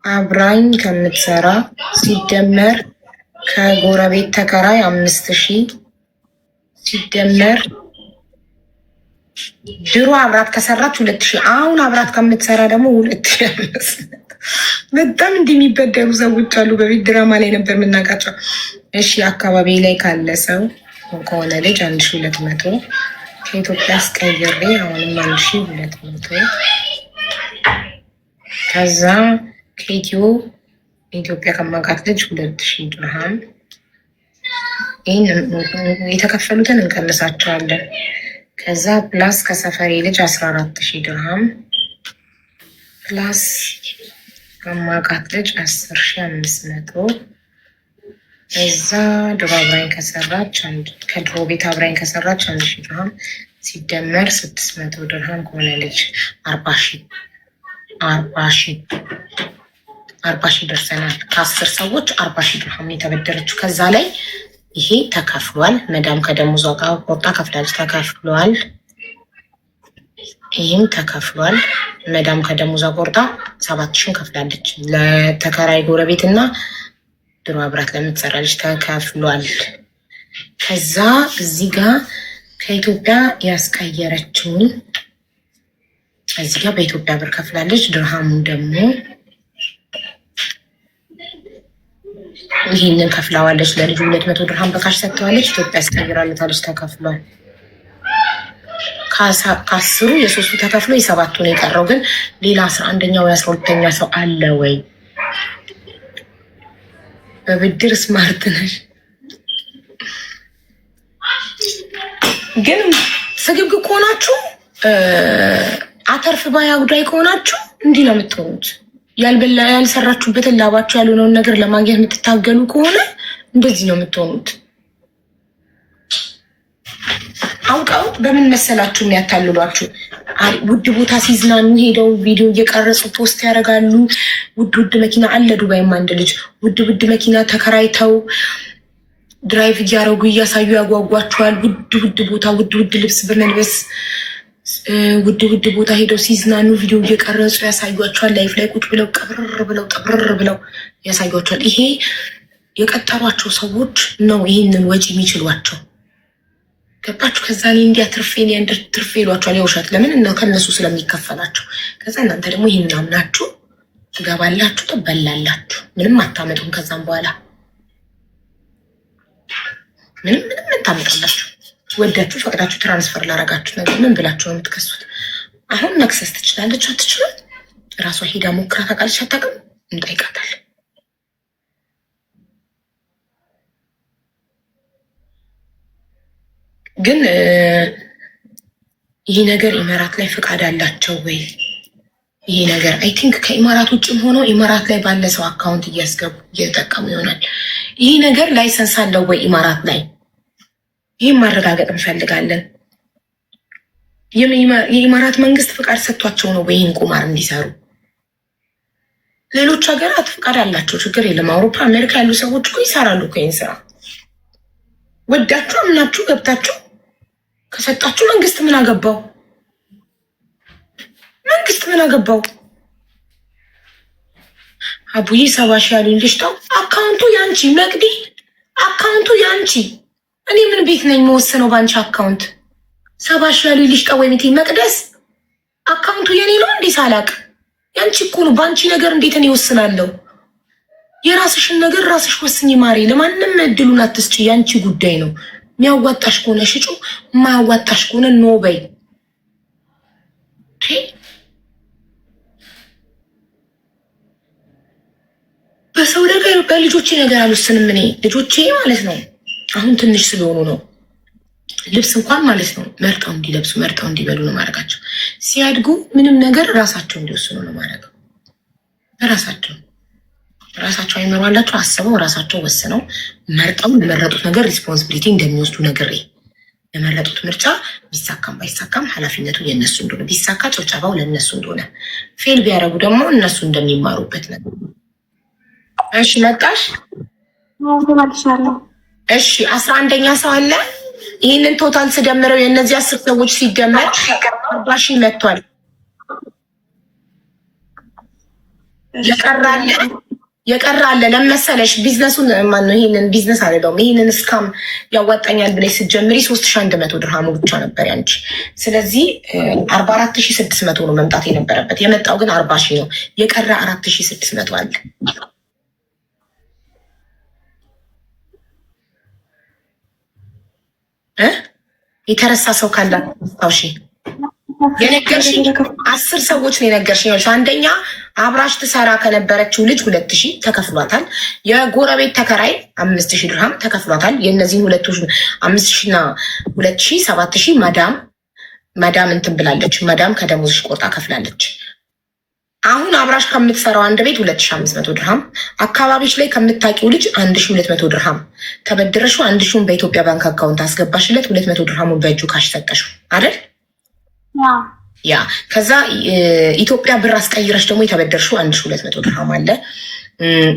አብራኝ ከምትሰራ ሲደመር ከጎረቤት ተከራይ 5000 ሲደመር ድሮ አብራት ከሰራች 2000 አሁን አብራት ከምትሰራ ደግሞ 2005። በጣም እንደሚበደሉ ሰዎች አሉ። በቤት ድራማ ላይ ነበር የምናውቃቸው። እሺ አካባቢ ላይ ካለ ሰው ከሆነ ልጅ 1200 ከኢትዮጵያ አስቀይሬ አሁንም 1200 ከዛ ኢትዮጵያ ከማውቃት ልጅ 2000 ድርሃም። ይህን የተከፈሉትን እንቀንሳቸዋለን። ከዛ ፕላስ ከሰፈሬ ልጅ 14000 ድርሃም ፕላስ ከማውቃት ልጅ 10500 እዛ ድሮ አብራኝ ከሰራች ከድሮ ቤት አብራኝ ከሰራች 1000 ድርሃም ሲደመር 600 ድርሃም ከሆነ ልጅ 40 ሺህ ደርሰናል። ከ10 ሰዎች 40 ሺህ ድርሃም የተበደረችው። ከዛ ላይ ይሄ ተከፍሏል። መዳም ከደሞዟ ጋር ቆርጣ ከፍላለች። ተከፍሏል። ይህም ተከፍሏል። መዳም ከደሞዟ ቆርጣ 7000 ከፍላለች። ለተከራይ ጎረቤት እና ድሮ አብራት ለምትሰራ ልጅ ተከፍሏል። ከዛ እዚህ ጋር ከኢትዮጵያ ያስቀየረችውን እዚህ ጋር በኢትዮጵያ ብር ከፍላለች። ድርሃሙ ደግሞ ይህንን ከፍላዋለች። ለልጁ 200 ድርሃም በካሽ ሰጥተዋለች። ኢትዮጵያ ያስቀይራለታለች። ተከፍሏል። ከአስሩ የሶስቱ ተከፍሎ የሰባቱ ነው የቀረው። ግን ሌላ 11ኛው የ12ኛ ሰው አለ ወይ? በብድር ስማርት ነሽ ግን ስግብግብ ከሆናችሁ አተርፍ ባይ አጉዳይ ከሆናችሁ እንዲህ ነው የምትሆኑት። ያልሰራችሁበትን ላባችሁ ያልሆነውን ነገር ለማግኘት የምትታገሉ ከሆነ እንደዚህ ነው የምትሆኑት። አውቀው በምን መሰላችሁ የሚያታልሏችሁ? ውድ ቦታ ሲዝናኑ ሄደው ቪዲዮ እየቀረጹ ፖስት ያደርጋሉ። ውድ መኪና አለ ዱባይም አንድ ልጅ ውድ መኪና ተከራይተው ድራይቭ እያደረጉ እያሳዩ ያጓጓቸዋል። ውድ ቦታ ውድ ልብስ በመልበስ ውድ ቦታ ሄደው ሲዝናኑ ቪዲዮ እየቀረጹ ያሳዩቸዋል። ላይፍ ላይ ቁጭ ብለው ቀብረር ብለው ያሳዩቸዋል። ይሄ የቀጠሯቸው ሰዎች ነው ይህንን ወጪ የሚችሏቸው። ገባችሁ? ከዛ እኔ እንዲያትርፌ ትርፌ ይሏቸዋል። የውሸት ለምን ከነሱ ስለሚከፈላቸው። ከዛ እናንተ ደግሞ ይህን አምናችሁ ትገባላችሁ፣ ትበላላችሁ። ምንም አታመጡም። ከዛም በኋላ ምንም ታመጣላችሁ። ወዳችሁ ፈቅዳችሁ ትራንስፈር ላረጋችሁ ነገር ምን ብላችሁ ነው የምትከሱት? አሁን መክሰስ ትችላለች አትችልም? ራሷ ሄዳ ሞክራ ታውቃለች አታውቅም? እንጠይቃታለን። ግን ይህ ነገር ኢማራት ላይ ፍቃድ አላቸው ወይ? ይሄ ነገር አይ ቲንክ ከኢማራት ውጭም ሆኖ ኢማራት ላይ ባለ ሰው አካውንት እያስገቡ እየተጠቀሙ ይሆናል። ይህ ነገር ላይሰንስ አለው ወይ ኢማራት ላይ? ይህም ማረጋገጥ እንፈልጋለን። የኢማራት መንግስት ፍቃድ ሰጥቷቸው ነው ወይ ይህን ቁማር እንዲሰሩ? ሌሎች ሀገራት ፍቃድ አላቸው፣ ችግር የለም። አውሮፓ፣ አሜሪካ ያሉ ሰዎች እኮ ይሰራሉ እኮ ይህን ስራ። ወዳችሁ አምናችሁ ገብታችሁ ከሰጣችሁ መንግስት ምን አገባው? መንግስት ምን አገባው? አቡዬ 70 ሺህ ያሉኝ ልጅታው አካውንቱ ያንቺ፣ መቅዲ አካውንቱ ያንቺ። እኔ ምን ቤት ነኝ መወሰነው ባንቺ አካውንት? 70 ሺህ ያሉኝ ልጅታው ወይ ሚቲ መቅደስ አካውንቱ የኔ ነው እንዴ? ሳላቅ ያንቺ እኮ ነው። ባንቺ ነገር እንዴት እኔ ወስናለሁ? የራስሽን ነገር ራስሽ ወስኝ ማሪ። ለማንም እድሉን አትስጪ። ያንቺ ጉዳይ ነው። የሚያዋጣሽ ከሆነ ሽጩ፣ የማያዋጣሽ ከሆነ ኖ በይ። በሰው ነገር በልጆቼ ነገር አልወስንም እኔ። ልጆቼ ማለት ነው አሁን ትንሽ ስለሆኑ ነው። ልብስ እንኳን ማለት ነው መርጠው እንዲለብሱ መርጠው እንዲበሉ ነው ማድረጋቸው። ሲያድጉ ምንም ነገር ራሳቸው እንዲወስኑ ነው ማድረገው። ራሳቸው አይመሯላቸው አስበው ራሳቸው ወስነው መርጠው የመረጡት ነገር ሪስፖንሲቢሊቲ እንደሚወስዱ ነግሬ የመረጡት ምርጫ ቢሳካም ባይሳካም ኃላፊነቱ የእነሱ እንደሆነ፣ ቢሳካ ጭብጨባው ለእነሱ እንደሆነ፣ ፌል ቢያደርጉ ደግሞ እነሱ እንደሚማሩበት ነገር። እሺ መጣሽ? እሺ 11ኛ ሰው አለ። ይህንን ቶታል ስደምረው የእነዚህ 10 ሰዎች ሲደመር 40 ሺህ መጥቷል። የቀረ አለ ለመሰለሽ ቢዝነሱን ማነው? ይሄንን ቢዝነስ አይደለም። ይሄንን እስካም ያዋጣኛል ብለሽ ስትጀምሪ 3100 ድርሃሙ ብቻ ነበር ያንቺ። ስለዚህ 44600 ነው መምጣት የነበረበት። የመጣው ግን 40 ሺህ ነው። የቀረ 4600 አለ። የተረሳ ሰው ካለ ታውሺ። የነገርሽኝ 10 ሰዎች ነው የነገርሽኝ። አንደኛ አብራሽ ትሰራ ከነበረችው ልጅ 2000 ተከፍሏታል። የጎረቤት ተከራይ 5000 ድርሃም ተከፍሏታል። የእነዚህን ሁለቶች 5000 እና 2000 7000 ማዳም እንትን ብላለች። ማዳም ከደሞዝሽ ቆርጣ ከፍላለች። አሁን አብራሽ ከምትሰራው አንድ ቤት 2500 ድርሃም፣ አካባቢሽ ላይ ከምታውቂው ልጅ 1200 ድርሃም ተበድረሽው 1000ን በኢትዮጵያ ባንክ አካውንት አስገባሽለት፣ 200 ድርሃሙን በእጁ ካሽ ሰጠሽው አይደል? ያ ከዛ ኢትዮጵያ ብር አስቀይረሽ ደግሞ የተበደርሽው 1200 ድርሃም አለ።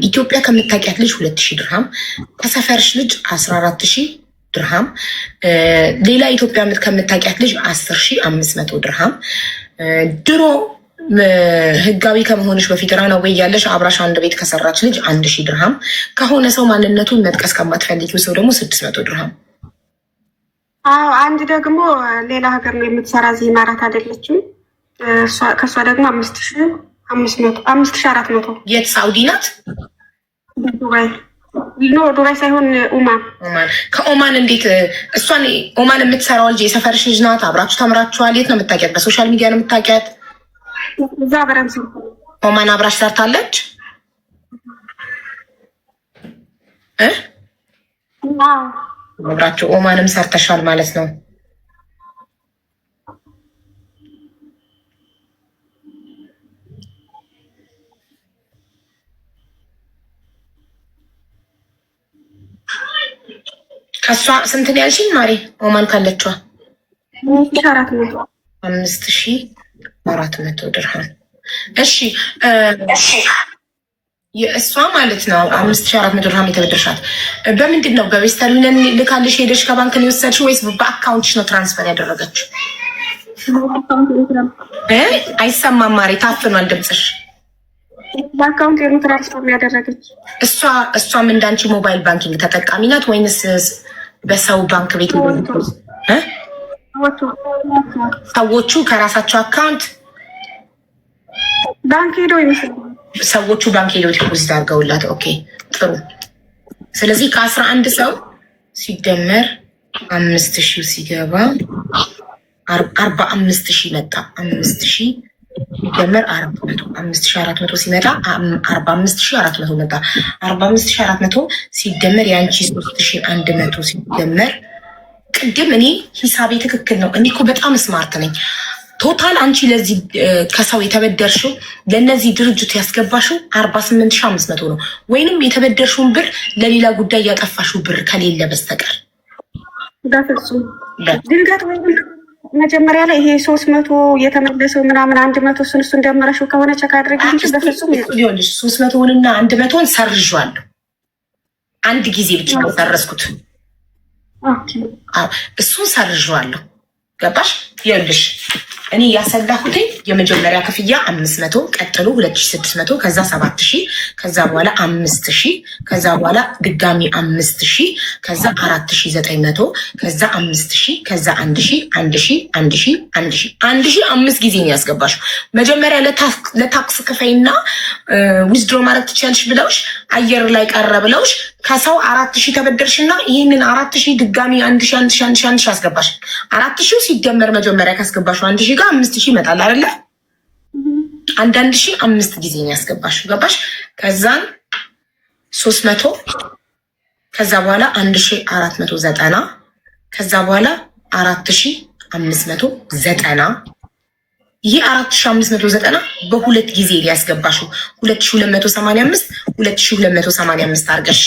ኢትዮጵያ ከምታውቂያት ልጅ 2000 ድርሃም፣ ከሰፈርሽ ልጅ 14000 ድርሃም፣ ሌላ ኢትዮጵያ ከምታውቂያት ልጅ 10500 ድርሃም። ድሮ ህጋዊ ከመሆንሽ በፊት ራናዌይ ያለሽ አብራሽ አንድ ቤት ከሰራች ልጅ 1000 ድርሃም፣ ከሆነ ሰው ማንነቱን መጥቀስ ከማትፈልጊው ሰው ደግሞ 600 ድርሃም አዎ አንድ ደግሞ ሌላ ሀገር ነው የምትሰራ እዚህ ኢማራት አይደለችም። ከእሷ ደግሞ 5400 የት ሳውዲ ናት? ዱባይ ዱባይ ሳይሆን ኦማን። ከኦማን እንዴት እሷን ኦማን የምትሰራው ልጅ የሰፈርሽ ልጅ ናት? አብራችሁ ተምራችኋል? የት ነው የምታውቂያት? በሶሻል ሚዲያ ነው የምታውቂያት? እዛ በረምስ ኦማን አብራሽ ሰርታለች? አብራችሁ ኦማንም ሰርተሻል ማለት ነው። ከሷ ስንት ነው ያልሽኝ ማሪ? ኦማን ካለችዋ 5400 ድርሃም። እሺ የእሷ ማለት ነው 5400 ድርሃም የተበደርሻት በምንድን ነው? በዌስተርን ዩኒየን ልካልሽ ሄደሽ ከባንክ ነው የወሰድሽው ወይስ በአካውንትሽ ነው ትራንስፈር ያደረገችው? አይሰማም ማሪ፣ ታፍኗል ድምፅሽ። በአካውንት ነው ትራንስፈር ያደረገች። እሷም እንዳንቺ ሞባይል ባንኪንግ ተጠቃሚ ናት ወይንስ በሰው ባንክ ቤት? ሰዎቹ ከራሳቸው አካውንት ባንክ ሄደው ይመስላል። ሰዎቹ ባንክ ሄደው ዲፖዚት አድርገውላት። ኦኬ ጥሩ። ስለዚህ ከ11 ሰው ሲደመር 5000 ሲገባ 45000 መጣ። 5000 ሲደመር 5400 ሲመጣ 45400 መጣ። 45400 ሲደመር የአንቺ 3100 ሲደመር ቅድም እኔ ሂሳቤ ትክክል ነው። እኔ እኮ በጣም ስማርት ነኝ። ቶታል አንቺ ለዚህ ከሰው የተበደርሽው ለነዚህ ድርጅት ያስገባሽው 48500 ነው። ወይንም የተበደርሽውን ብር ለሌላ ጉዳይ ያጠፋሽው ብር ከሌለ በስተቀር በፍጹም ድንገት ወይም መጀመሪያ ላይ ይሄ 300 የተመለሰው ምናምን 100 እሱ እንደመረሽው ከሆነ ቸክ አድርጊ እንጂ በፍጹም ይኸውልሽ 300ና 100ን ሰርዣለሁ። አንድ ጊዜ ብቻ ነው ሰረስኩት። እሱን ሰርዣለሁ። ገባሽ? ይኸውልሽ እኔ ያሰላሁትኝ የመጀመሪያ ክፍያ 500፣ ቀጥሎ 2600፣ ከዛ 7000፣ ከዛ በኋላ 5000፣ ከዛ በኋላ ድጋሚ 5000፣ ከዛ 4900፣ ከዛ 5000፣ ከዛ 1000፣ 1000፣ 1000፣ 1000፣ 1000 5 ጊዜ ነው ያስገባሽው። መጀመሪያ ለታክስ ክፈይና ዊዝድሮ ማድረግ ትችያለሽ ብለውሽ አየር ላይ ቀረ ብለውሽ ከሰው 4000 ተበደርሽና ይህንን 4000 ድጋሚ 1000 1000 1000 1000 አስገባሽ። 4000 ሲደመር መጀመሪያ ካስገባሽው 1000 ጋር 5000 ይመጣል አይደለ? አንዳንድ ሺህ 5 ጊዜ ነው ያስገባሽው። ገባሽ? ከዛን 300 ከዛ በኋላ 1490 ከዛ በኋላ 4590 ይሄ 4590 በሁለት ጊዜ ያስገባሽው 2285 2285 አርገሽ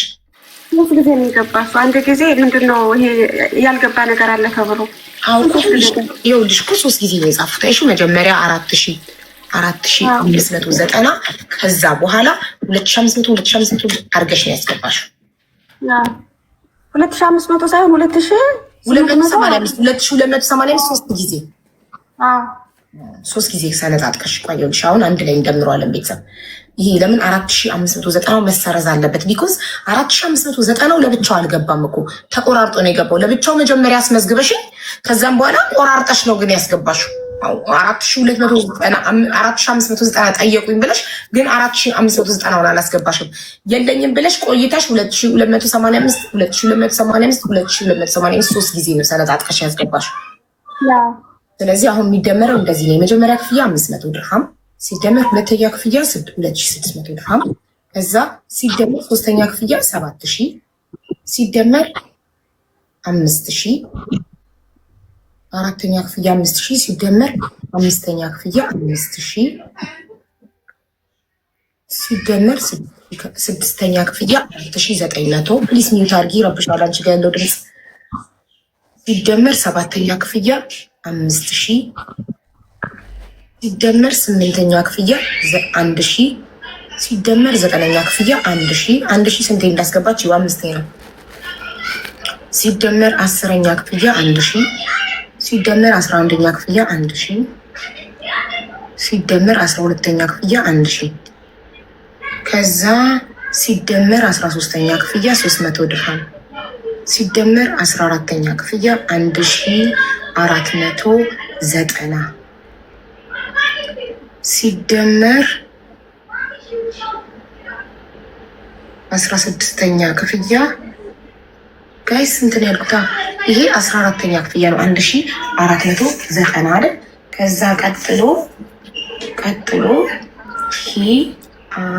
ሶስት ጊዜ ነው የገባሽው። አንድ ጊዜ ምንድነው ይሄ ያልገባ ነገር አለ ተብሎ ይኸውልሽ እኮ 3 ጊዜ ነው የጻፉት። አይሹ መጀመሪያ 4590 ከዛ በኋላ 2500 አርገሽ ነው ያስገባሽው። 2500 ሳይሆን 2285 3 ጊዜ 3 ጊዜ ሰነጣጥቀሽ ቆየልሽ። አሁን አንድ ላይ እንደምረዋለን ቤተሰብ። ይሄ ለምን 4590 መሰረዝ አለበት? ቢኮዝ 4590 ለብቻው አልገባም እኮ ተቆራርጦ ነው የገባው። ለብቻው መጀመሪያ አስመዝግበሽኝ ከዛም በኋላ ቆራርጠሽ ነው ግን ያስገባሽው። 4590 ጠየቁኝ ብለሽ ግን 4590 አላስገባሽም። የለኝም ብለሽ ቆይታሽ 2285 3 ጊዜ ነው ሰነጣጥቀሽ ያስገባሽው። ስለዚህ አሁን የሚደመረው እንደዚህ ነው። የመጀመሪያ ክፍያ 500 ድርሃም ሲደመር ሁለተኛ ክፍያ 2600 ድርሃም ከዛ ሲደመር ሶስተኛ ክፍያ 7000 ሲደመር 5000 አራተኛ ክፍያ 5000 ሲደመር አምስተኛ ክፍያ 5000 ሲደመር ስድስተኛ ክፍያ 4900 ፕሊስ ሚውት አድርጊ ረብሻል አንቺ ጋር ያለው ድምፅ ሲደመር ሰባተኛ ክፍያ 5000 ሲደመር ስምንተኛ ክፍያ 1000 ሲደመር ዘጠነኛ ክፍያ 1000 1000 ስንቴ እንዳስገባች ይው 5 ነው። ሲደመር 10ኛ ክፍያ 1000 ሲደመር 11ኛ ክፍያ 1000 ሲደመር 12ኛ ክፍያ 1000 ከዛ ሲደመር 13ኛ ክፍያ 300 ድርሃም ሲደመር 14ኛ ክፍያ 1490 ሲደመር 16ኛ ክፍያ ጋይስ እንትን ያልኩታ ይሄ 14ኛ ክፍያ ነው 1490 አይደል? ከዛ ቀጥሎ ይሄ